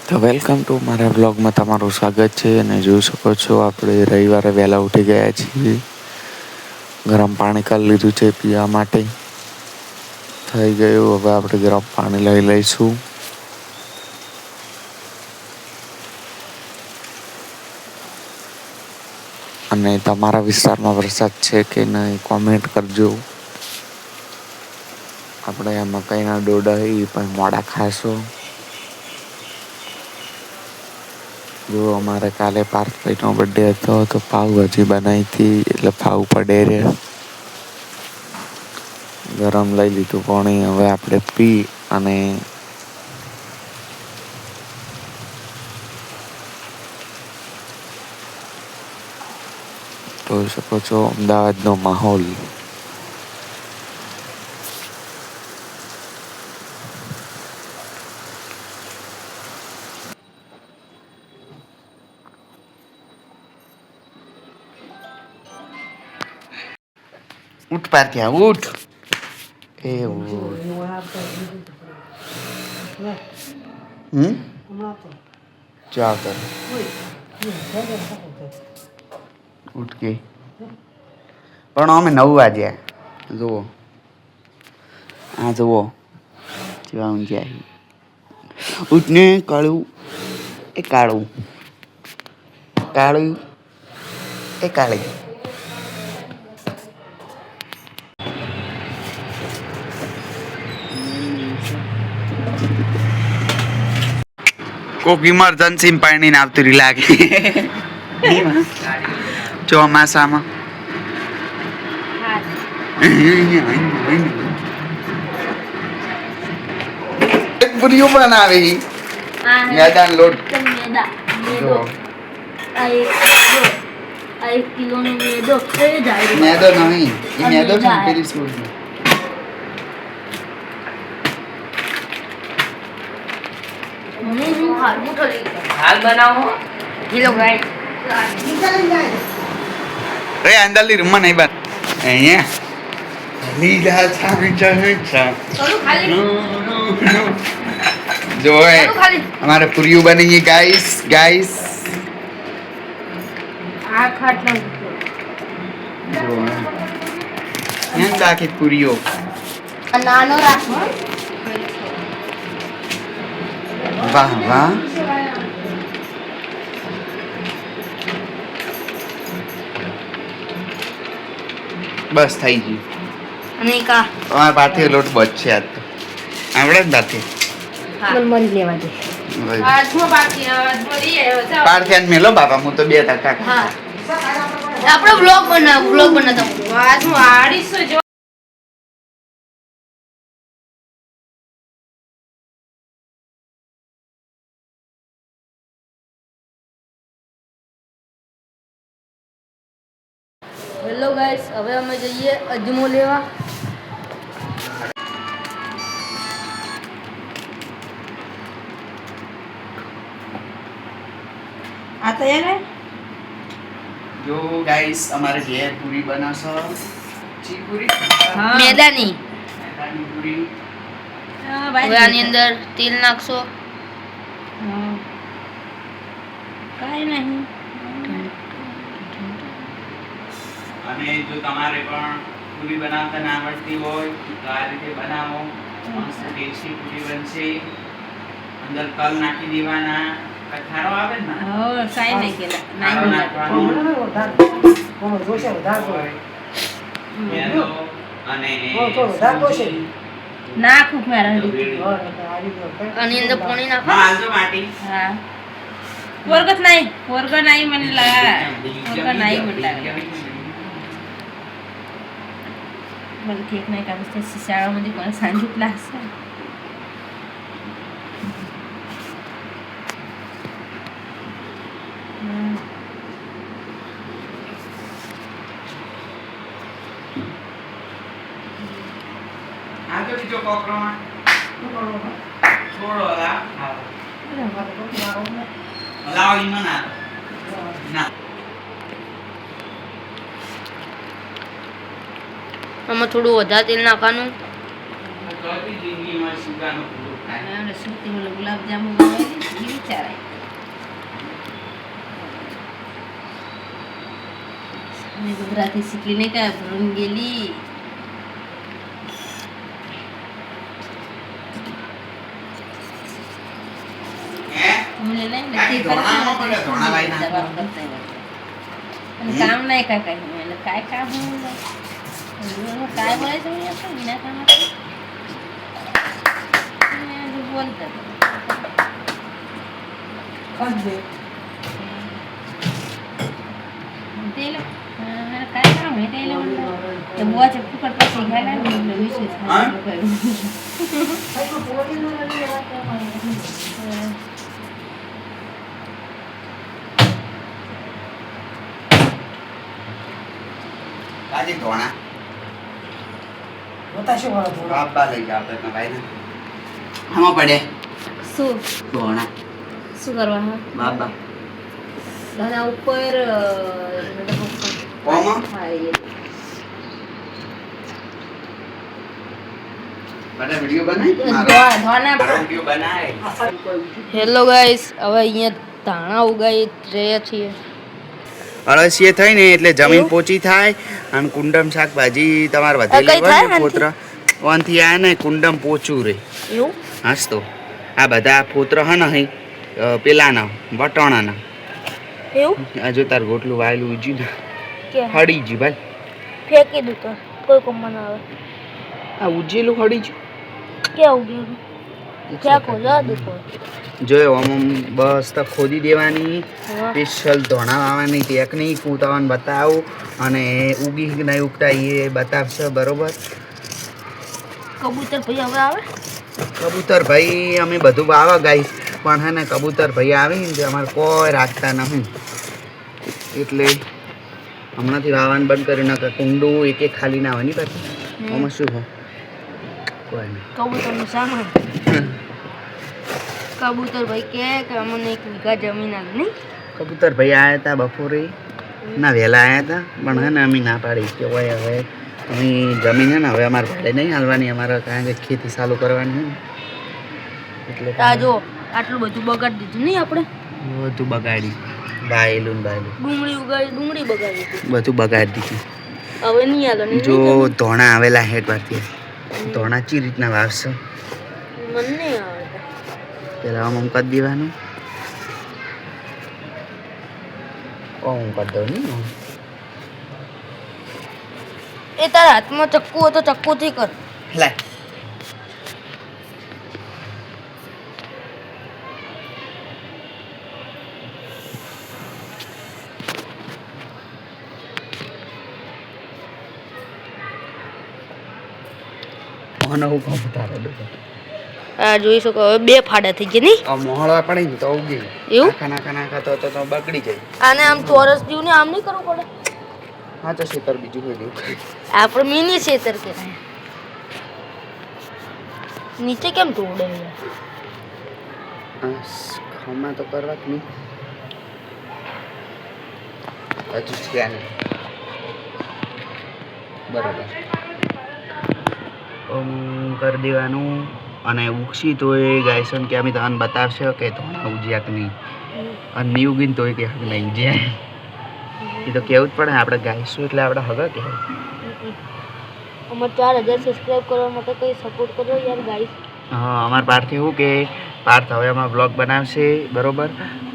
તો welcome to મારા બ્લોગમાં તમારું સ્વાગત છે. અને જોઈ શકો છો આપણે રવિવારે વહેલા ઉઠી ગયા છીએ. ગરમ પાણી કરી લીધું છે પીવા માટે. થઈ ગયું, હવે આપણે ગરમ પાણી લઈ લઈશું. અને તમારા વિસ્તારમાં વરસાદ છે કે નહીં કોમેન્ટ કરજો. આપણે આ મકાઈના ડોડા એ પણ મોડા ખાશો. જો અમારે કાલે પાર્થભાઈનો બર્થડે હતો તો પાવભાજી બનાવી હતી, એટલે પાવ પડે રે. ગરમ લઈ લીધું પાણી, હવે આપણે પી અને જોઈ શકો છો અમદાવાદનો માહોલ. ઉઠ પાર્થિયા ઉઠ. એવું ચાલ કર ઉઠ ગઈ. પણ અમે 9 વાગ્યા. જુઓ આ જુઓ જેવા ઊંઘ્યા. ઉઠને કાળું એ કાળું કાળું એ કાળી. કોક ઇમરજન્સી પાણી આવતી લાગે ચોમાસામાં. પૂરીઓ બનાવે મેદાન લોટ. મેદો નહીં, એ મેદો છે પેલી સ્કૂલ. હાલ બનાવો કિલો ગાય રે અંદરની રૂમમાં નહીં બન અહીંયા લીલા છા જો हमारे पुरियो बनेंगे गाइस गाइस. આ ખાટલો જો यहाँ जाके पुरियो નાનો રાખો. वाह वाह. બસ થઈ ગયું. અને કા અમારા પાથે લોટ બચ છે આજ તો આવડે જ નથી. મરી લેવા દે. આજમાં બાકી આજમાં લઈ આવ્યો છે. પાર્થિયાન મેલો બાપા, હું તો 2 ટકા. હા આપણો બ્લોગ બનાવતો આજમાં 250 જો. હેલો ગાઈસ, હવે અમે જઈએ અજમો લેવા. આ તૈયાર હે. જો ગાઈસ અમારે ઘેર પૂરી બનાવશો. ચી પૂરી? મેદાની. મેદાની પૂરી. હવે આની અંદર તેલ નાખશો. કાઈ નહીં. અને જો તમારે પણ પૂરી બનાવતા ના આવડતી હોય તો આ રીતે બનાવો. મસ્ત ટેસ્ટી પૂરી બનશે. અંદર તલ નાખી દેવાના. ખારો આવે ને? હા, સાઈ નહીં કેલા. ખારો નાખવાનો. કોણ જોશે વધાર તો મેદો અને વધાર તો છે. નાખું મારા અને આની અંદર પાણી નાખો. હા આલજો માટી. હા વર્ગત નહીં મને લાગે. વર્ગ નહીં મને લાગે. મને કેક નહીં કામ છે. શાળામાંથી કોણ સાંજુ ક્લાસ છે. આ તો બીજો કોકરોમાં થોડો લા લાવ ઈમાં ના આમાં થોડું વધારે તેલ નાખવાનું. જિંદગીમાં સુગાનું પૂરું થાય. ગુલાબ જામુન બનાવી એ વિચારાય મેં ગુજરાતી શીખીને કા ભણવા ગયેલી મને નહીં નથી કામ નહીં કાંઈ એટલે કાંઈ કામ काय बोलायचं मी आता विनाकारण बोलतात तेला काय काम आहे तेला म्हणलं ते बुवाचे फुकट पैसे घ्यायला म्हणलं विशेष કાજી ધોણા બતાશો વાળો થોડો બાપા લઈ જાવ તો ભાઈ ને આમાં પડે શું ધોણા શું કરવા હા બાપા દાદા ઉપર ઓમાં બડા વિડિયો બનાય ધોના વિડિયો બનાય હેલો ગાઈસ હવે અહીંયા ધાણા ઉગાઈ રહ્યા છીએ અળસીએ થઈ ને એટલે જમીન પોચી થાય અને કુંડમ શાકભાજી તમારે વધેલી હોય ને ફોતરા ઓનથી આ ને કુંડમ પોચું રે એવું હાસ તો આ બધા ફોતરા હે ને અહીં પેલાના વટાણાના એવું આ જો તાર ગોટલું વાયેલું ઉજી ને કે હળી જી ભાઈ ફેંકી દઉં તો કોઈ કોમ ના આવે આ ઉજેલું હળી જી ક્યાં ઉગી ફેંકો જા દુકો જોયો આમ બસ તો ખોદી દેવાની સ્પેશિયલ ધોણા વાવવાની ટેકનિક હું તમને બતાવું અને ઉગી કે નહીં ઉગતા એ બતાવશે બરોબર કબૂતર ભાઈ હવે આવે કબૂતર ભાઈ અમે બધું વાવા ગાઈશ પણ હે ને કબૂતર ભાઈ આવીને જે અમારે કોઈ રાખતા નહીં એટલે હમણાંથી વાવવાનું બંધ કરી નાખે કુંડું એક એક ખાલી ના હોય નહીં પાછું આમાં શું હોય કોઈ નહીં કબૂતરનું સાંભળો કબૂતર ભાઈ કે અમને 1 વીઘા જમીન આલ નહીં કબૂતર ભાઈ આવ્યા હતા બપોરે ના વહેલા આવ્યા હતા પણ હે ને અમે ના પાડી કે હોય હવે અમે જમીન હે ને હવે અમારે ભાડે નહીં હાલવાની અમારે કારણ કે ખેતી ચાલુ કરવાની છે એટલે આ જો આટલું બધું બગાડી દીધું નહીં આપણે બધું બગાડી બાયેલું ને બાયેલું ડુંગળી ઉગાડી ડુંગળી બગાડી દીધી બધું બગાડી દીધું હવે નહીં આલો નહીં જો ધોણા આવેલા હેઠ પરથી ધોણા ચી રીતના વાવશો મને નહીં આવડે પેલા આમ કરી દેવાનું હું કરી દઉં નહીં એ તારા હાથમાં ચક્કુ હોય તો ચક્કુથી કર લાય કોનો હું કહું તારે આ જોઈ શકો હવે 2 ફાડા થઈ ગયા નહીં આ મોહળા પડે ને તો ઉગી એવું નાખા તો બગડી જાય આને આમ ચોરસ જેવું ને આમ નહીં કરવું પડે હા તો શેતર બીજું કોઈ દેવું આપણે મિની ખેતર કહેવાય નીચે કેમ તોડે ખમા તો કરવા જ નહીં હજુ છે નહીં બરાબર કરી દેવાનું અને ઉગશી તો એ ગાયસન કે અમે તમને બતાવશે કે ધોણા ઉજ્યા કે નહીં અને નહીં ઉગીને તો એ કે હક નહીં ઉજ્યા એ તો કેવું જ પડે આપણે ગાઈશું એટલે આપણે હગા કહેવાય અમારે 4000 સબસ્ક્રાઇબ કરવા માટે કઈ સપોર્ટ કરો યાર ગાઈસ હા અમારા પાર્થથી શું કે પાર્થ હવે અમારા બ્લોગ બનાવશે બરોબર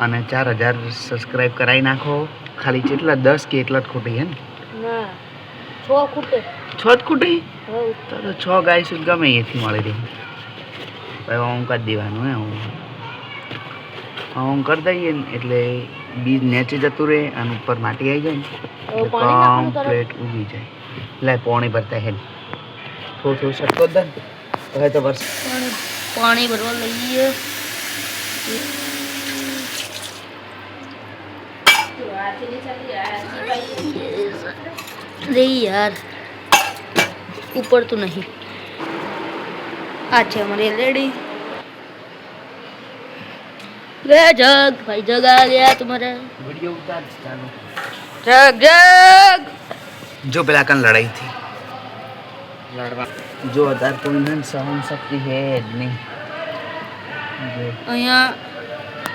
અને 4000 સબસ્ક્રાઇબ કરાવી નાખો ખાલી કેટલા 10 કે એટલા જ ખોટી હે ને ના 6 ખૂટે 6 જ ખૂટી તો 6 ગાઈશું ગમે એથી મળી રહી ભાઈ હું કરી દેવાનું હે હું કરી દઈએ ને એટલે બીજ નીચે જતું રહે અને ઉપર માટી આવી જાય ને કમ્પ્લીટ ઉગી જાય એટલે પાણી ભરતા હે થોડું થોડું સટકો જ દે હવે તો વર્ષ પાણી ભરવા લઈએ રે યાર ઉપર તો નહીં આ છે અમારી રેડી રે જગ ભાઈ જગ આ ગયા તમારા વિડિયો ઉતાર ચાલો જગ જગ જો પેલા કન લડાઈ થી લડવા જો અતાર કોઈ સહન શક્તિ હે જ નહીં અહીંયા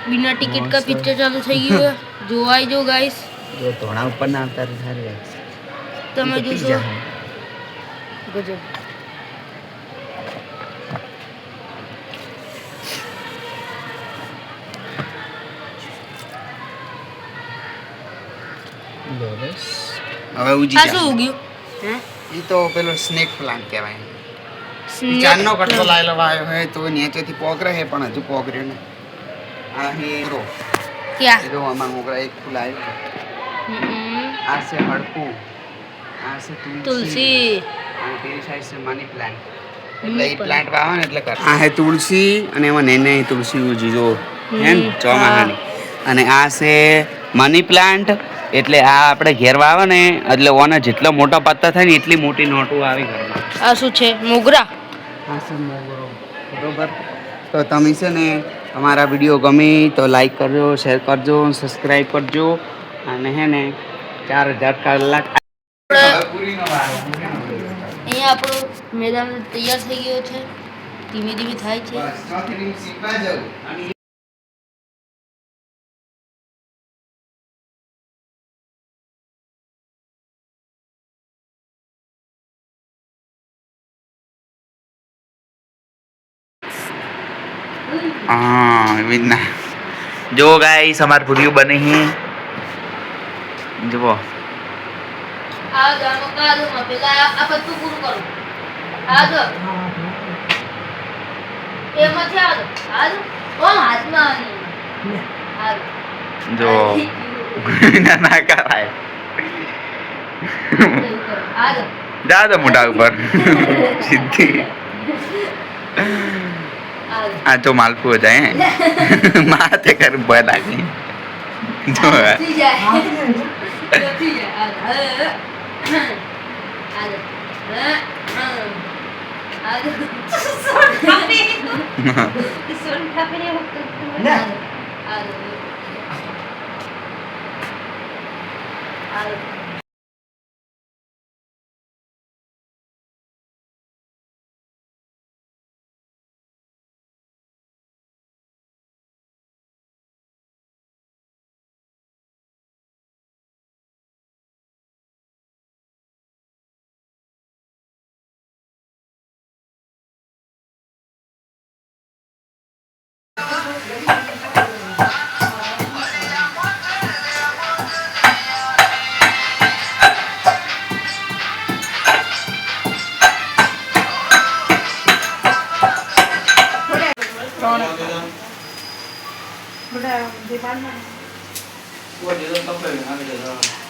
बिना टिकट का पिक्चर चालू થઈ ગયું है જો આઈ જો ગાઈસ જો ધોણા ઉપર ના આવતા સારી વાત તમે જોશો ગજબ હવે ઉજી આ શું ઉગ્યું હે ઈ તો પેલો સ્નેક પ્લાન્ટ કહેવાય Snake ચાંદનો કટકો plant. લાયેલો વાયો હે તો નીચેથી પોગરે હે પણ હજુ પોગરે ને આ હીરો क्या હીરો આમાં મોગરા એક ફૂલ આવ્યું આ છે હડકું આ છે તુલસી तुलसी અને પેલી સાઈડ છે મની પ્લાન્ટ એટલે એ પ્લાન્ટ વાવે ને એટલે કર આ હે તુલસી અને એમાં નેને તુલસી ઉજી જો હે ને ચોમાહાની અને આ છે મની પ્લાન્ટ એટલે આ આપણે ઘેર વાવે ને એટલે ઓના જેટલા મોટા પત્તા થાય ને એટલી મોટી નોટો આવી ઘરમાં આ શું છે મોગરા હા સર મોગરો બરોબર તો તમે છે ને અમારા વિડીયો ગમે તો લાઈક કરજો શેર કરજો સબસ્ક્રાઈબ કરજો અને હે ને 4000 કલાક અહીંયા આપણો મેદાન તૈયાર થઈ ગયો છે ધીમે ધીમે થાય છે હા એવી જ ના જો ગાઈસ અમાર પૂરીઓ બની હી જુઓ આ ગામો કાદોમાં પેલા આ બધું પૂરું કરો આ જો એમાંથી આ જો ઓ હાથમાં આ જો ના ના કરાય આ જો જા તો મોઢા ઉપર સીધી આ તો માલપુઓ જાય માથે કર ભય લાગે જો થઈ જાય હાથ ને થઈ જાય આ જો સોન ખાપી ના. બધા દીપાનમાં वो जो तो कपड़े में आ गया